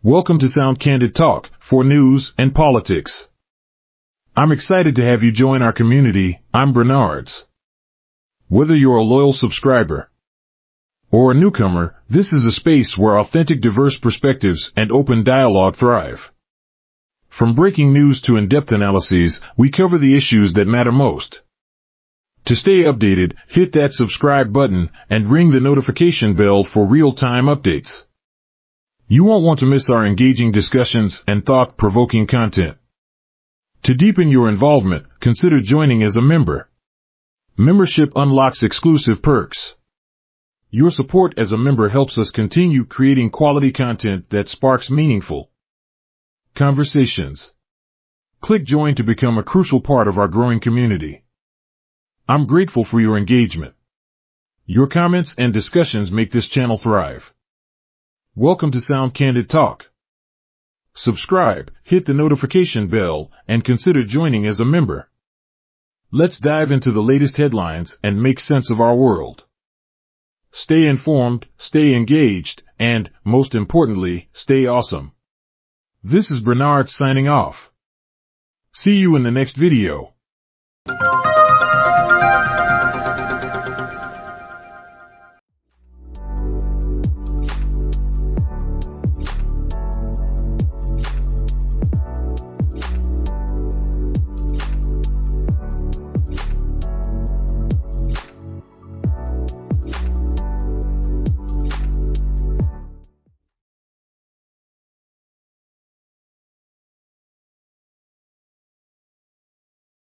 Welcome to Candid Talk for news and politics. I'm excited to have you join our community. I'm Bernard's. Whether you're a loyal subscriber or a newcomer, this is a space where authentic, diverse perspectives and open dialogue thrive. From breaking news to in-depth analyses, we cover the issues that matter most. To stay updated, hit that subscribe button and ring the notification bell for real-time updates. You won't want to miss our engaging discussions and thought-provoking content. To deepen your involvement, consider joining as a member. Membership unlocks exclusive perks. Your support as a member helps us continue creating quality content that sparks meaningful conversations. Click Join to become a crucial part of our growing community. I'm grateful for your engagement. Your comments and discussions make this channel thrive. Welcome to Candid Talk. Subscribe, hit the notification bell, and consider joining as a member. Let's dive into the latest headlines and make sense of our world. Stay informed, stay engaged, and, most importantly, stay awesome. This is Bernard signing off. See you in the next video.